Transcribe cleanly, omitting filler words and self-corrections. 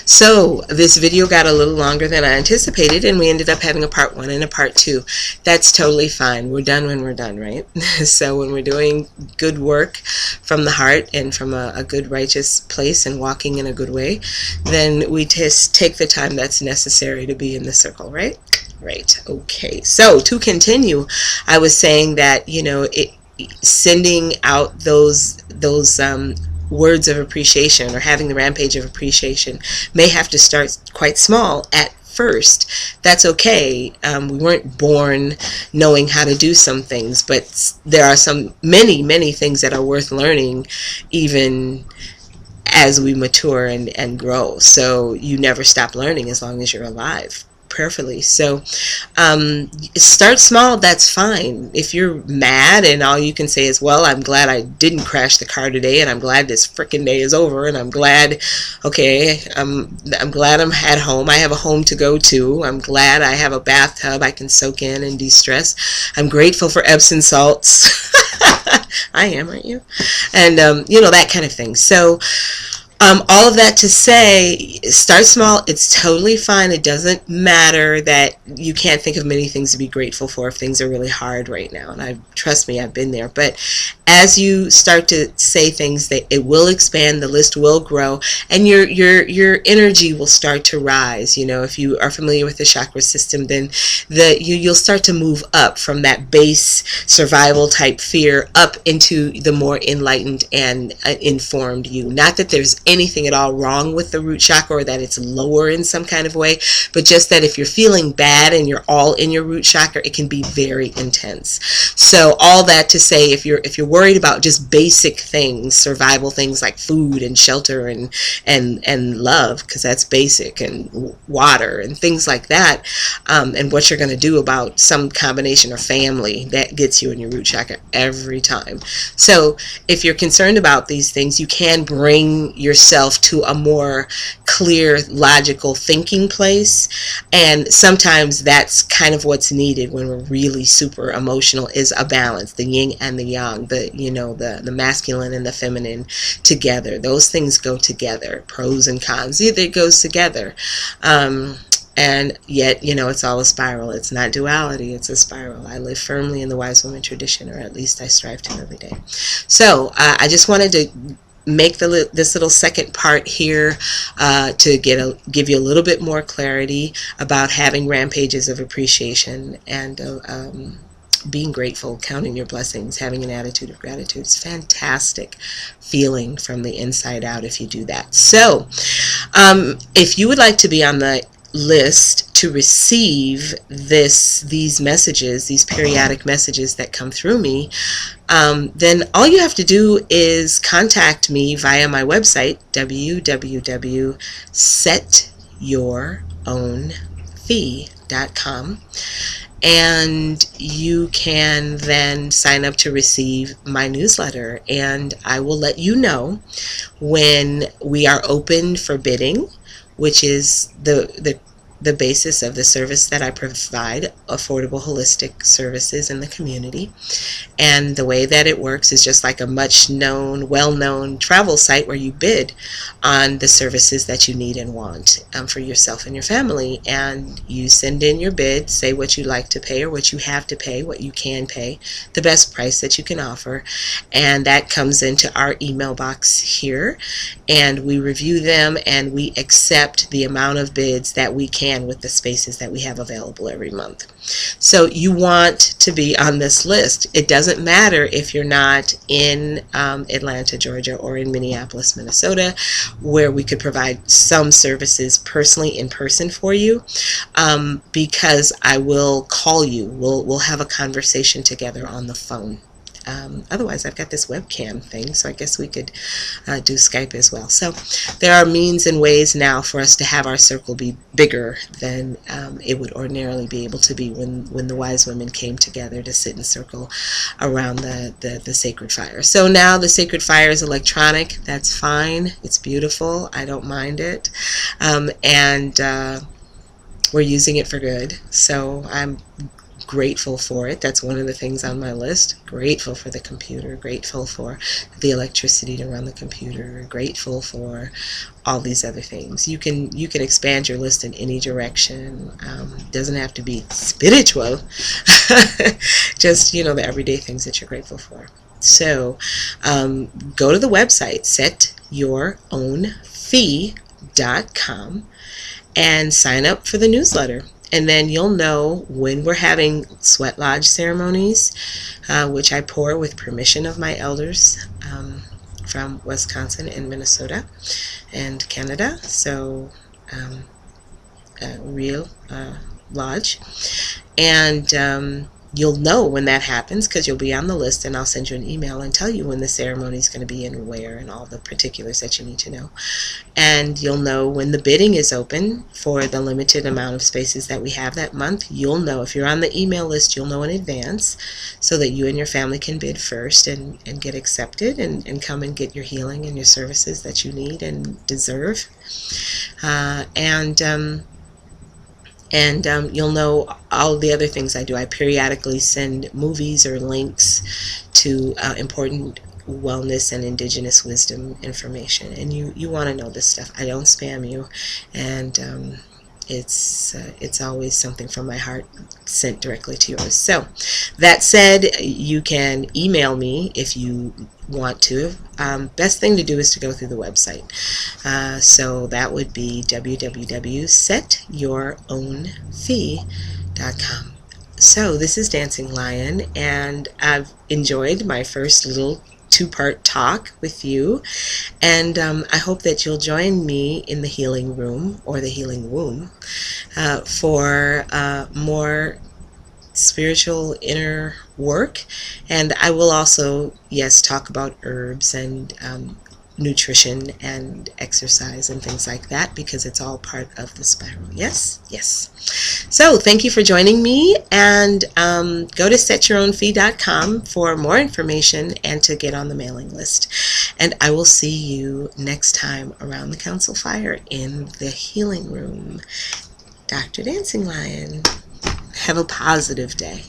So this video got a little longer than I anticipated, and we ended up having a part 1 and a part 2. That's totally fine. We're done when we're done, right? So when we're doing good work from the heart and from a good righteous place and walking in a good way, then we just take the time that's necessary to be in the circle, right? Right. Okay. So to continue, I was saying that, sending out those words of appreciation, or having the rampage of appreciation, may have to start quite small at first. That's okay. We weren't born knowing how to do some things, but there are many things that are worth learning, even as we mature and grow. So you never stop learning as long as you're alive, prayerfully. So start small. That's fine. If you're mad and all you can say is, well, I'm glad I didn't crash the car today, and I'm glad this frickin' day is over, and I'm glad, okay, I'm glad I'm at home. I have a home to go to. I'm glad I have a bathtub I can soak in and de-stress. I'm grateful for Epsom salts. I am, aren't you? And that kind of thing. So all of that to say, start small. It's totally fine. It doesn't matter that you can't think of many things to be grateful for if things are really hard right now. And trust me, I've been there. But as you start to say things, that it will expand, the list will grow, and your energy will start to rise. If you are familiar with the chakra system, then you'll start to move up from that base survival type fear up into the more enlightened and informed you. Not that there's anything at all wrong with the root chakra, or that it's lower in some kind of way, but just that if you're feeling bad and you're all in your root chakra, it can be very intense. So all that to say, if you're worried about just basic things, survival things like food and shelter and love, because that's basic, and water and things like that, and what you're going to do about some combination of family, that gets you in your root chakra every time. So if you're concerned about these things, you can bring yourself to a more clear, logical thinking place, and sometimes that's kind of what's needed when we're really super emotional, is a balance, the yin and the yang, the masculine and the feminine together. Those things go together, pros and cons, it goes together. And yet, it's all a spiral. It's not duality, it's a spiral. I live firmly in the wise woman tradition, or at least I strive to every day. So I just wanted to make this little second part here to give you a little bit more clarity about having rampages of appreciation and being grateful, counting your blessings, having an attitude of gratitude. It's fantastic feeling from the inside out if you do that. So if you would like to be on the list to receive these messages, these periodic messages that come through me, then all you have to do is contact me via my website, www.setyourownfee.com, and you can then sign up to receive my newsletter, and I will let you know when we are open for bidding, which is the basis of the service that I provide, affordable holistic services in the community. And the way that it works is just like a much-known, well-known travel site where you bid on the services that you need and want for yourself and your family. And you send in your bid, say what you'd like to pay or what you have to pay, what you can pay, the best price that you can offer. And that comes into our email box here. And we review them and we accept the amount of bids that we can with the spaces that we have available every month. So you want to be on this list. It doesn't matter if you're not in Atlanta, Georgia, or in Minneapolis, Minnesota, where we could provide some services personally in person for you, because I will call you. We'll have a conversation together on the phone. Otherwise, I've got this webcam thing, so I guess we could do Skype as well. So there are means and ways now for us to have our circle be bigger than it would ordinarily be able to be when the wise women came together to sit in circle around the sacred fire. So now the sacred fire is electronic. That's fine. It's beautiful. I don't mind it. And we're using it for good. So I'm grateful for it. That's one of the things on my list. Grateful for the computer, grateful for the electricity to run the computer, grateful for all these other things. You can expand your list in any direction. Doesn't have to be spiritual. Just, you know, the everyday things that you're grateful for. So go to the website, setyourownfee.com, and sign up for the newsletter. And then you'll know when we're having sweat lodge ceremonies, which I pour with permission of my elders from Wisconsin and Minnesota and Canada. So real lodge. And you'll know when that happens because you'll be on the list, and I'll send you an email and tell you when the ceremony is going to be and where and all the particulars that you need to know. And you'll know when the bidding is open for the limited amount of spaces that we have that month. You'll know if you're on the email list, you'll know in advance so that you and your family can bid first and get accepted and come and get your healing and your services that you need and deserve. And you'll know all the other things I do. I periodically send movies or links to important wellness and indigenous wisdom information. And you want to know this stuff. I don't spam you. And it's always something from my heart sent directly to yours. So that said, you can email me if you want to. Best thing to do is to go through the website. So that would be www.setyourownfee.com. So this is Dancing Lion, and I've enjoyed my first little two-part talk with you, and I hope that you'll join me in the healing room or the healing womb for more spiritual inner work. And I will also, yes, talk about herbs and nutrition and exercise and things like that, because it's all part of the spiral. Yes, yes. So thank you for joining me, and go to setyourownfee.com for more information and to get on the mailing list. And I will see you next time around the council fire in the healing room. Dr. Dancing Lion. Have a positive day.